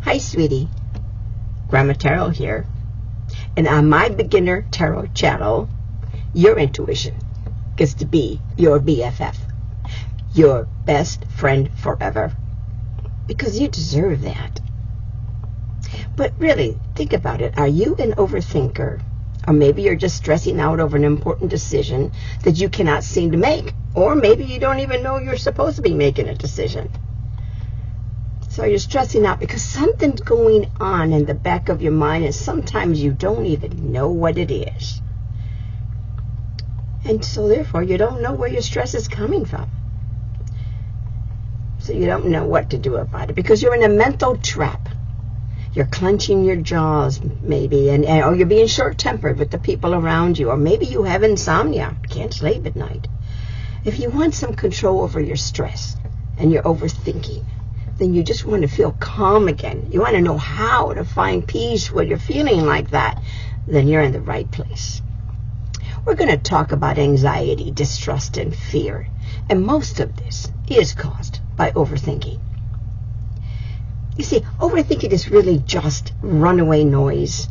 Hi, sweetie. Grandma Tarot here. And on my beginner tarot channel, your intuition gets to be your BFF, your best friend forever, because you deserve that. But really, think about it. Are you an overthinker? Or maybe you're just stressing out over an important decision that you cannot seem to make. Or maybe you don't even know you're supposed to be making a decision. So you're stressing out because something's going on in the back of your mind, and sometimes you don't even know what it is. And so therefore, you don't know where your stress is coming from. So you don't know what to do about it because you're in a mental trap. You're clenching your jaws, maybe, or you're being short-tempered with the people around you, or maybe you have insomnia, can't sleep at night. If you want some control over your stress and you're overthinking, then you just want to feel calm again. You want to know how to find peace when you're feeling like that, then you're in the right place. We're going to talk about anxiety, distrust, and fear, and most of this is caused by overthinking. You see, overthinking is really just runaway noise.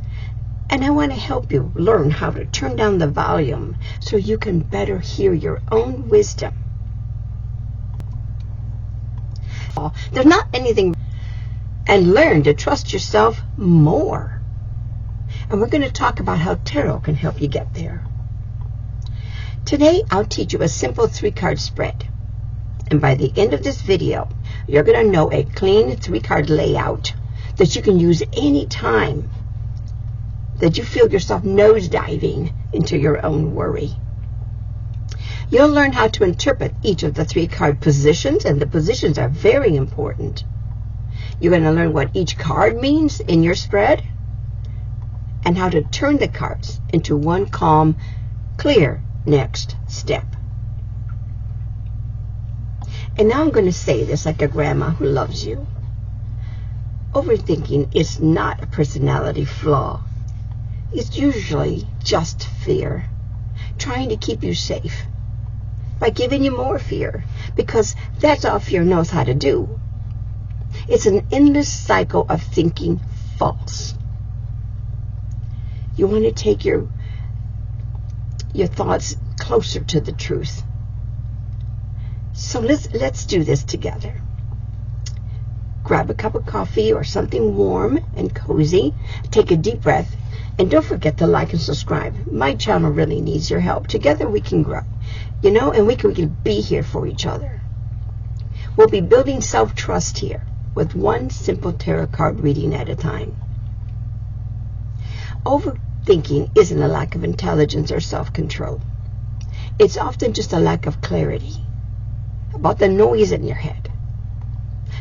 And I want to help you learn how to turn down the volume so you can better hear your own wisdom. There's not anything, and learn to trust yourself more. And we're going to talk about how tarot can help you get there. Today, I'll teach you a simple 3-card spread. And by the end of this video, you're going to know a clean 3-card layout that you can use any time that you feel yourself nosediving into your own worry. You'll learn how to interpret each of the 3-card positions, and the positions are very important. You're going to learn what each card means in your spread and how to turn the cards into one calm, clear next step. And now I'm going to say this like a grandma who loves you. Overthinking is not a personality flaw. It's usually just fear, trying to keep you safe by giving you more fear, because that's all fear knows how to do. It's an endless cycle of thinking false. You want to take your thoughts closer to the truth. So let's do this together. Grab a cup of coffee or something warm and cozy. Take a deep breath. And don't forget to like and subscribe. My channel really needs your help. Together we can grow, and we can be here for each other. We'll be building self-trust here with one simple tarot card reading at a time. Overthinking isn't a lack of intelligence or self-control. It's often just a lack of clarity about the noise in your head.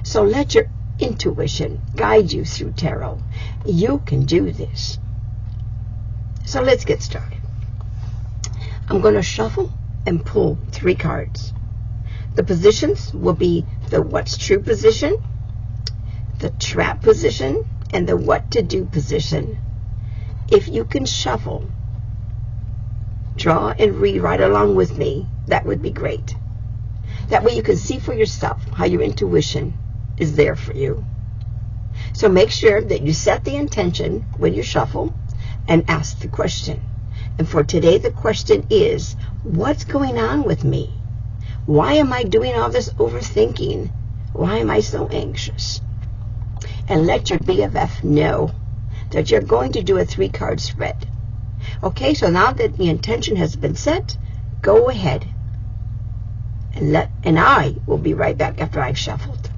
So let your intuition guide you through tarot. You can do this. So let's get started. I'm going to shuffle and pull 3 cards. The positions will be the what's true position, the trap position, and the what to do position. If you can shuffle, draw, and read right along with me, that would be great. That way you can see for yourself how your intuition is there for you. So make sure that you set the intention when you shuffle and ask the question. And for today, the question is, what's going on with me? Why am I doing all this overthinking? Why am I so anxious? And let your BFF know that you're going to do a 3-card spread. Okay, so now that the intention has been set, go ahead and I will be right back after I've shuffled.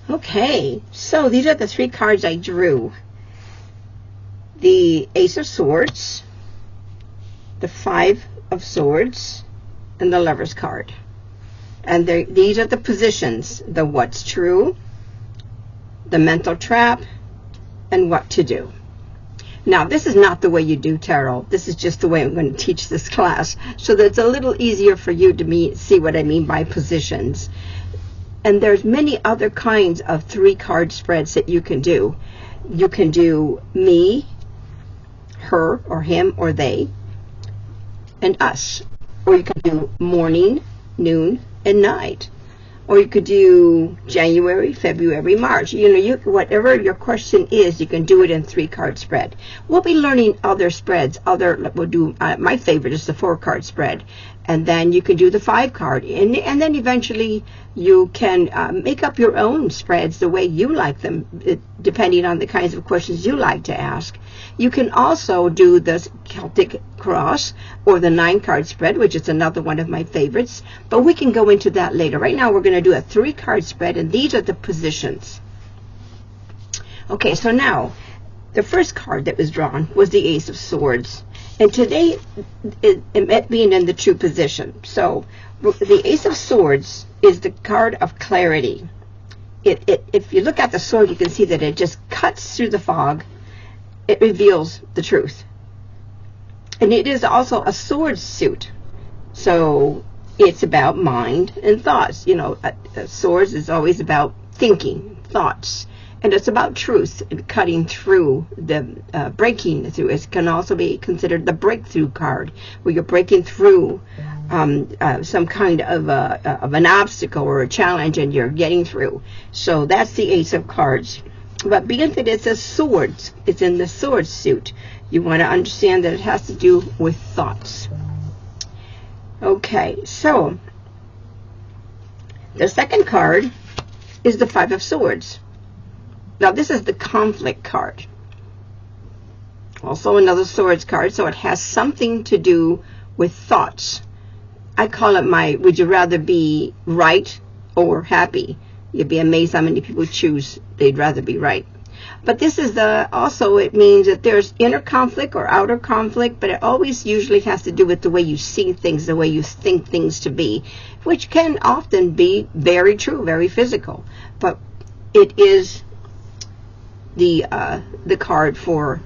Okay, so these are the 3 cards I drew. The Ace of Swords, the 5 of Swords, and the Lover's card. And these are the positions: the what's true, the mental trap, and what to do. Now, this is not the way you do tarot. This is just the way I'm going to teach this class, so that it's a little easier for you to see what I mean by positions. And there's many other kinds of 3-card spreads that you can do. You can do me, her, or him, or they, and us. Or you can do morning, noon, and night. or you could do January, February, March. Whatever your question is, you can do it in 3-card spread. We'll be learning other spreads. We'll do, my favorite is the 4-card spread. And then you can do the 5-card. And then eventually you can make up your own spreads the way you like them, depending on the kinds of questions you like to ask. You can also do the Celtic Cross or the 9-card spread, which is another one of my favorites. But we can go into that later. Right now we're going to do a 3-card spread, and these are the positions. Okay, so now the first card that was drawn was the Ace of Swords. And today, it meant being in the true position. So the Ace of Swords is the card of clarity. If you look at the sword, you can see that it just cuts through the fog. It reveals the truth. And it is also a sword suit. So it's about mind and thoughts. Swords is always about thinking, thoughts. And it's about truth and cutting through, breaking through. It can also be considered the breakthrough card, where you're breaking through some kind of an obstacle or a challenge, and you're getting through. So that's the Ace of Cards. But being that it's a sword, it's in the sword suit, you want to understand that it has to do with thoughts. Okay, so the second card is the 5 of Swords. Now this is the conflict card. Also another swords card, so it has something to do with thoughts. I call it my would you rather be right or happy. You'd be amazed how many people choose they'd rather be right. But this is also it means that there's inner conflict or outer conflict, but it always usually has to do with the way you see things, the way you think things to be, which can often be very true, very physical. But it is the card for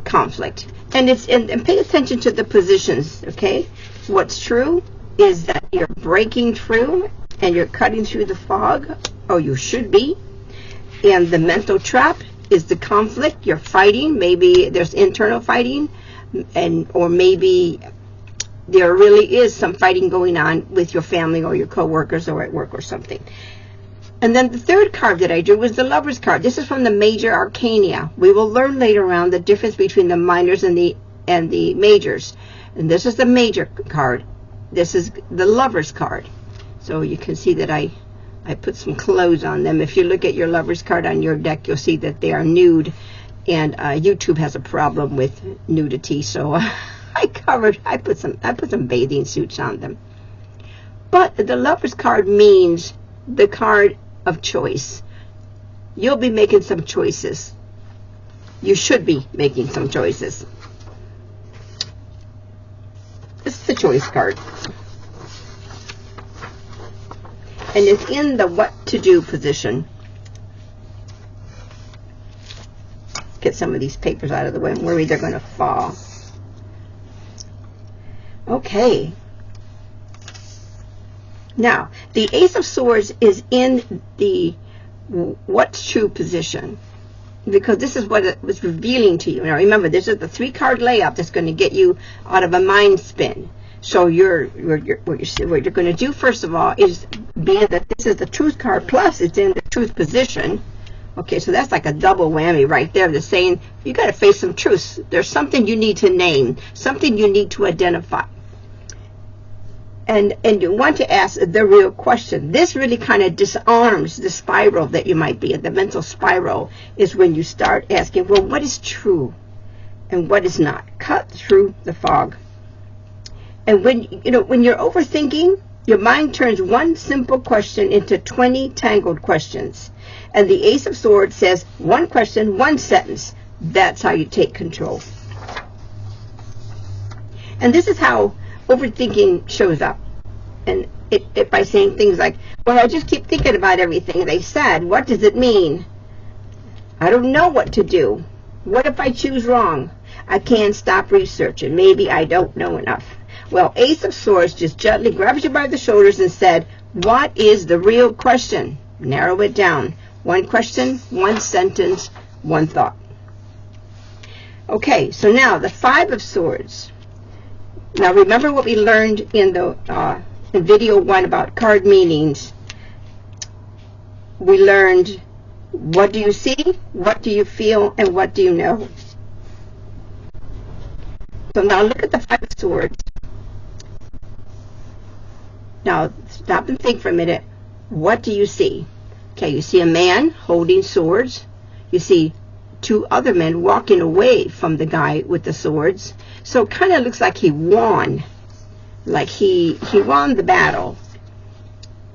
conflict, and pay attention to the positions. Okay, what's true is that you're breaking through and you're cutting through the fog, or you should be. And the mental trap is the conflict. You're fighting. Maybe there's internal fighting, or maybe there really is some fighting going on with your family or your co-workers or at work or something. And then the third card that I drew was the Lover's card. This is from the Major Arcana. We will learn later on the difference between the minors and the majors. And this is the Major card. This is the Lover's card. So you can see that I put some clothes on them. If you look at your Lover's card on your deck, you'll see that they are nude. And YouTube has a problem with nudity, so I put some bathing suits on them. But the Lover's card means the card of choice. You'll be making some choices. You should be making some choices. This is the choice card. And it's in the what to do position. Get some of these papers out of the way. I'm worried they're going to fall. Okay. Now, the Ace of Swords is in the what's true position, because this is what it was revealing to you. Now, remember, this is the 3-card layout that's going to get you out of a mind spin. So what you're going to do, first of all, is being that this is the truth card, plus it's in the truth position. Okay, so that's like a double whammy right there. They're saying you got to face some truths. There's something you need to name, something you need to identify. And you want to ask the real question. This really kind of disarms the spiral that you might be in. The mental spiral is when you start asking, well, what is true and what is not? Cut through the fog. And when you're overthinking, your mind turns one simple question into 20 tangled questions. And the Ace of Swords says, one question, one sentence. That's how you take control. And this is how overthinking shows up. And it by saying things like, well, I just keep thinking about everything they said. What does it mean? I don't know what to do. What if I choose wrong? I can't stop researching. Maybe I don't know enough. Well, Ace of Swords just gently grabs you by the shoulders and said, what is the real question? Narrow it down. One question, one sentence, one thought. Okay, so now the 5 of Swords. Now remember what we learned in the in video 1 about card meanings. we learned, what do you see, what do you feel, and what do you know? So now look at the Five of Swords. Now stop and think for a minute. What do you see? Okay, you see a man holding swords. You see two other men walking away from the guy with the swords. So it kind of looks like he won. Like he won the battle.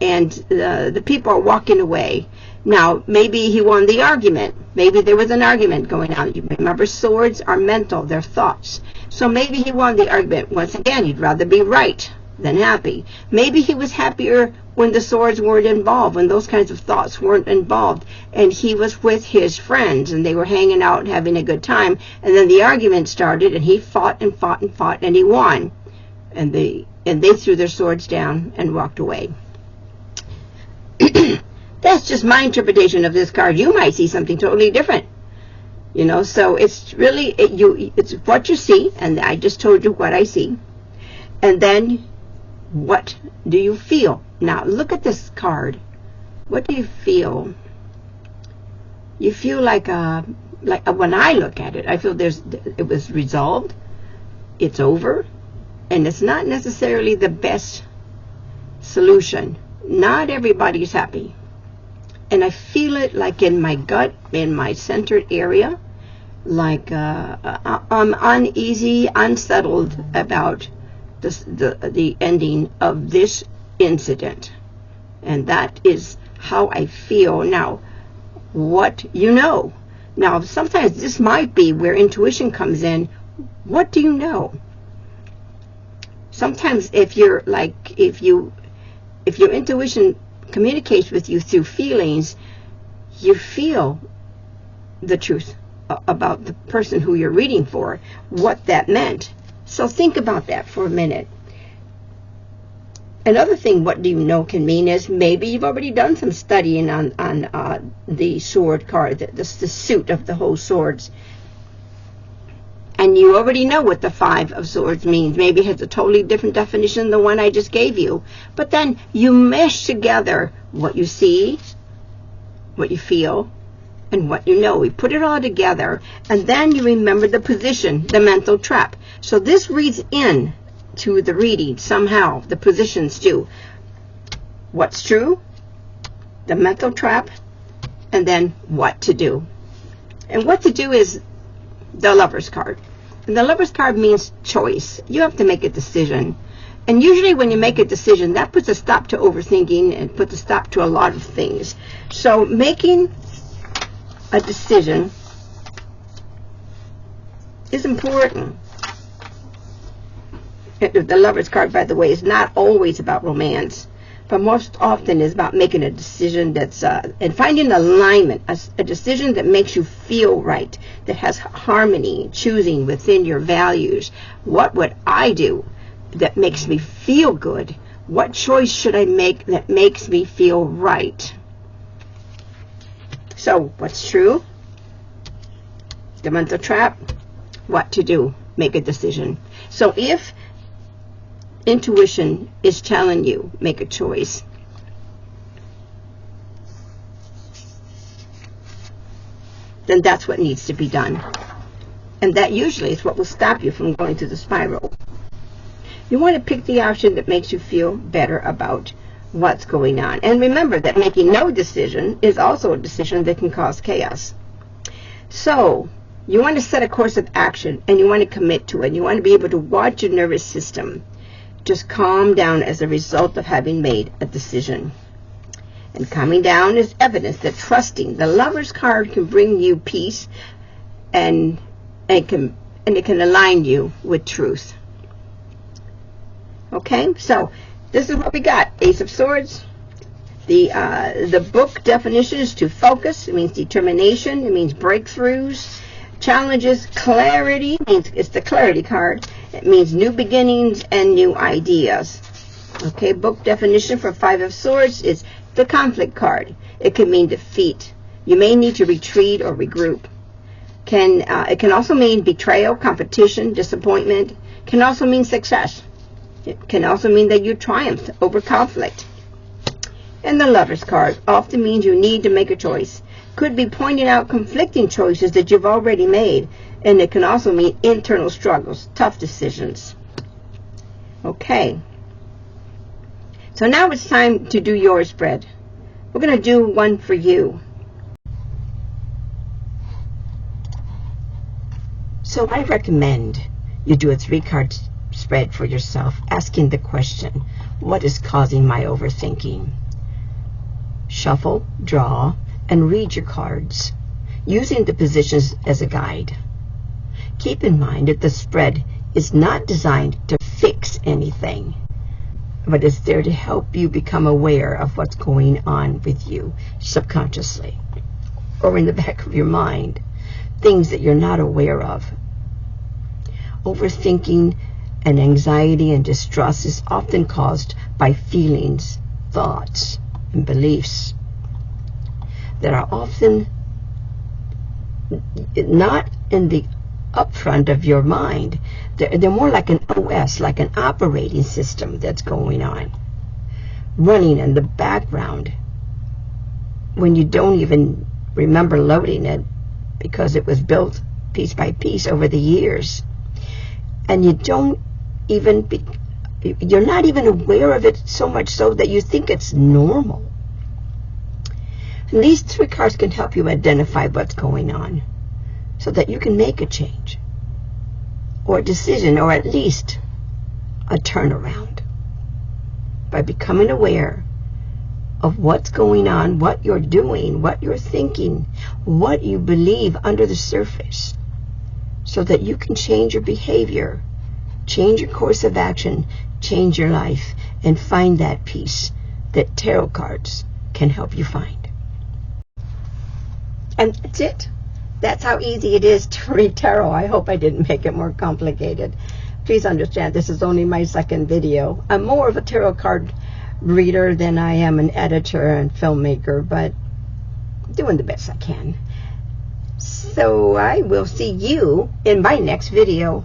And the people are walking away. Now, maybe he won the argument. Maybe there was an argument going on. You remember, swords are mental. They're thoughts. So maybe he won the argument. Once again, he'd rather be right than happy. Maybe he was happier when the swords weren't involved, when those kinds of thoughts weren't involved, and he was with his friends, and they were hanging out and having a good time, and then the argument started, and he fought and fought and fought, and he won. And they threw their swords down and walked away. That's just my interpretation of this card. You might see something totally different. You know, so it's really, it's what you see, and I just told you what I see. And then, what do you feel? Now, look at this card. What do you feel? You feel like when I look at it, I feel it was resolved, it's over, and it's not necessarily the best solution. Not everybody's happy. And I feel it like in my gut, in my centered area, like I'm uneasy, unsettled about the ending of this incident. And that is how I feel. Now, what you know. Now, sometimes this might be where intuition comes in. What do you know? Sometimes if your intuition communicates with you through feelings, you feel the truth about the person who you're reading for, what that meant. So think about that for a minute. Another thing, what do you know, can mean is maybe you've already done some studying on the sword card, the suit of the whole swords. And you already know what the Five of Swords means. Maybe it has a totally different definition than the one I just gave you. But then you mesh together what you see, what you feel, and what you know. We put it all together, and then you remember the position, the mental trap. So this reads in to the reading somehow. The positions do. What's true, the mental trap, and then what to do. And what to do is the Lover's card. And the Lover's card means choice. You have to make a decision. And usually when you make a decision, that puts a stop to overthinking and puts a stop to a lot of things. So making a decision is important. The Lover's card, by the way, is not always about romance, but most often is about making a decision that's and finding alignment, a decision that makes you feel right, that has harmony, choosing within your values. What would I do that makes me feel good? What choice should I make that makes me feel right? So, what's true? The mental trap. What to do? Make a decision. So if intuition is telling you, make a choice, then that's what needs to be done. And that usually is what will stop you from going through the spiral. You want to pick the option that makes you feel better about what's going on. And remember that making no decision is also a decision that can cause chaos. So, you want to set a course of action, and you want to commit to it. You want to be able to watch your nervous system just calm down as a result of having made a decision. And calming down is evidence that trusting the Lover's card can bring you peace, and it can align you with truth. Okay, so this is what we got. Ace of Swords. The book definition is to focus. It means determination. It means breakthroughs. Challenges, clarity, means it's the clarity card. It means new beginnings and new ideas. Okay, book definition for Five of Swords is the conflict card. It can mean defeat. You may need to retreat or regroup. It can also mean betrayal, competition, disappointment. It can also mean success. It can also mean that you triumphed over conflict. And the Lover's card often means you need to make a choice. Could be pointing out conflicting choices that you've already made, and it can also mean internal struggles, tough decisions. Okay. So now it's time to do your spread. We're going to do one for you. So I recommend you do a 3-card spread for yourself, asking the question, what is causing my overthinking? Shuffle, draw, and read your cards, using the positions as a guide. Keep in mind that the spread is not designed to fix anything, but it's there to help you become aware of what's going on with you subconsciously or in the back of your mind, things that you're not aware of. Overthinking and anxiety and distrust is often caused by feelings, thoughts, and beliefs that are often not in the upfront of your mind. They're more like an OS, like an operating system that's going on, running in the background when you don't even remember loading it because it was built piece by piece over the years. And you don't even you're not even aware of it, so much so that you think it's normal. And these 3 cards can help you identify what's going on so that you can make a change or a decision, or at least a turnaround, by becoming aware of what's going on, what you're doing, what you're thinking, what you believe under the surface, so that you can change your behavior, change your course of action, change your life, and find that peace that tarot cards can help you find. And that's it. That's how easy it is to read tarot. I hope I didn't make it more complicated. Please understand, this is only my 2nd video. I'm more of a tarot card reader than I am an editor and filmmaker, but doing the best I can. So I will see you in my next video.